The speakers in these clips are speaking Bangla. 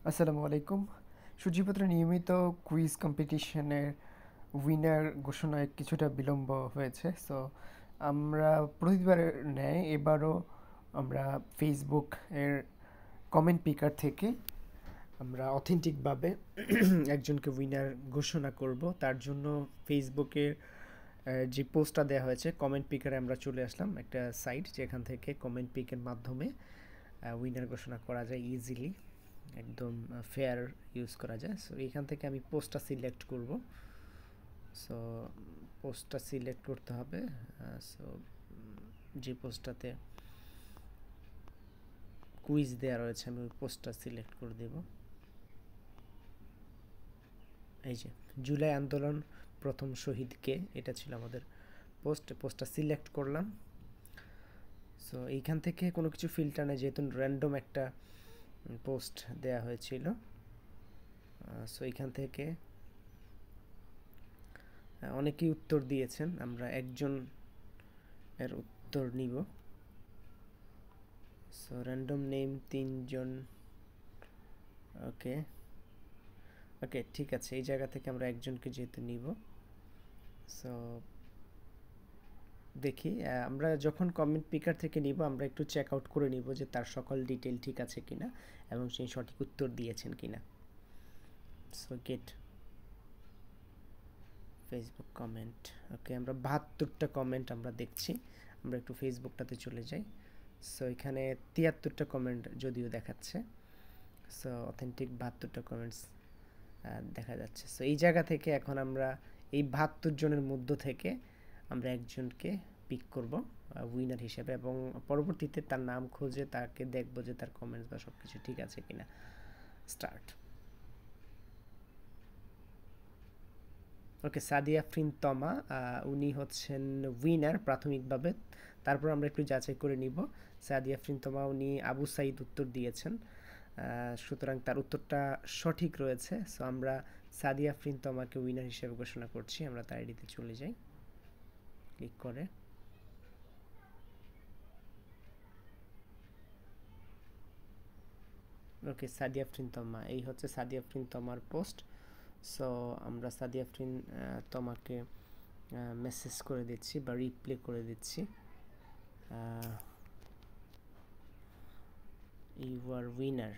আসসালামু আলাইকুম। সূচিপত্র নিয়মিত কুইজ কম্পিটিশনের উইনার ঘোষণায় কিছুটা বিলম্ব হয়েছে। সো আমরা প্রতিবারের ন্যায় এবারও আমরা ফেসবুক এর কমেন্ট পিকার থেকে আমরা অথেন্টিকভাবে একজনকে উইনার ঘোষণা করব। তার জন্য ফেসবুকের যে পোস্টটা দেওয়া হয়েছে কমেন্ট পিকারে আমরা চলে আসলাম, একটা সাইট যেখান থেকে কমেন্ট পিকের মাধ্যমে উইনার ঘোষণা করা যায় ইজিলি, একদম ফেয়ার ইউজ করা যায়। সো এখান থেকে আমি পোস্টটা সিলেক্ট করব। সো পোস্টটা সিলেক্ট করতে হবে। সো যে পোস্টটাতে কুইজ দেওয়া রয়েছে আমি ওই পোস্টটা সিলেক্ট করে দেব। এই যে জুলাই আন্দোলন প্রথম শহীদকে, এটা ছিল আমাদের পোস্টটা সিলেক্ট করলাম। সো এইখান থেকে কোনো কিছু ফিল্টার নেই, যেহেতু র্যান্ডম একটা পোস্ট দেয়া হয়েছিল। সো এইখান থেকে অনেকেই উত্তর দিয়েছেন, আমরা একজন এর উত্তর নিব। সো র্যান্ডম নেম 3 জন। ওকে ওকে ঠিক আছে, এই জায়গা থেকে আমরা একজনকে যেহেতু নিব। সো দেখি, আমরা যখন কমেন্ট পিকার থেকে নিব আমরা একটু চেক আউট করে নিব যে তার সকল ডিটেল ঠিক আছে কিনা এবং সেই সঠিক উত্তর দিয়েছেন কিনা। So get Facebook comment. Okay, আমরা 72টা কমেন্ট আমরা দেখছি। আমরা একটু ফেসবুকটাতে চলে যাই। সো এখানে 73টা কমেন্ট যদিও দেখাচ্ছে। সো অথেন্টিক 72টা কমেন্টস দেখা যাচ্ছে। সো এই জায়গা থেকে এখন আমরা এই 72 জনের মধ্য থেকে আমরা একজনকে পিক করব উইনার হিসেবে, এবং পরবর্তীতে তার নাম খুঁজে তাকে দেখব যে তার কমেন্টস বা সব কিছু ঠিক আছে কিনা। স্টার্ট। ওকে, সাদিয়া আফরিন তমা, উনি হচ্ছেন উইনার প্রাথমিকভাবে। তারপর আমরা একটু যাচাই করে নিব। সাদিয়া আফরিন তমা উনি আবু সাইদ উত্তর দিয়েছেন, সুতরাং তার উত্তরটা সঠিক রয়েছে। সো আমরা সাদিয়া আফরিন তমাকে উইনার হিসেবে ঘোষণা করছি। আমরা তার আইডিতে চলে যাই, ক্লিক করে। ওকে, সাদিয়া আফরিন তমা, এই হচ্ছে সাদিয়া আফরিন তমার পোস্ট। সো আমরা সাদিয়া আফরিন তমাকে মেসেজ করে দিচ্ছি বা রিপ্লে করে দিচ্ছি, ইউ আর উইনার,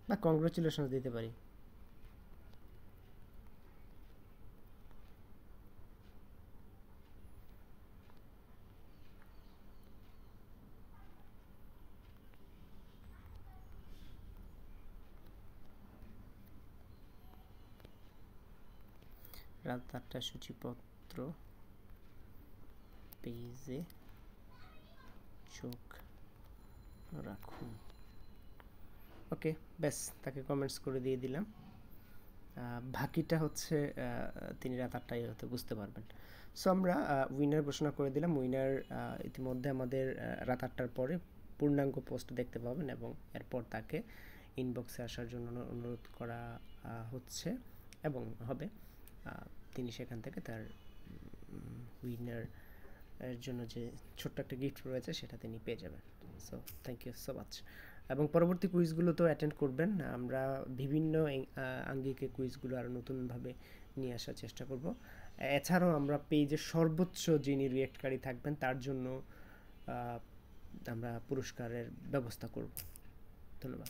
বা কংগ্রাচুলেশনস দিতে পারি। রাত 8টা সূচিপত্র পেজে চোখ রাখুন। ওকে, ব্যাস তাকে কমেন্টস করে দিয়ে দিলাম। বাকিটা হচ্ছে তিনি রাত 8টায় হয়তো বুঝতে পারবেন। সো আমরা উইনার ঘোষণা করে দিলাম। উইনার ইতিমধ্যে আমাদের রাত 8টার পরে পূর্ণাঙ্গ পোস্ট দেখতে পাবেন, এবং এরপর তাকে ইনবক্সে আসার জন্য অনুরোধ করা হচ্ছে এবং হবে। তিনি সেখান থেকে তার উইনার এর জন্য যে ছোট্ট একটা গিফট রয়েছে সেটা তিনি পেয়ে যাবেন। So thank you so much, এবং পরবর্তী কুইজগুলোতেও অ্যাটেন্ড করবেন। আমরা বিভিন্ন আঙ্গিকে কুইজগুলো আরও নতুনভাবে নিয়ে আসার চেষ্টা করব। এছাড়াও আমরা পেজের সর্বোচ্চ যিনি রিয়েক্টকারী থাকবেন তার জন্য আমরা পুরস্কারের ব্যবস্থা করব। ধন্যবাদ।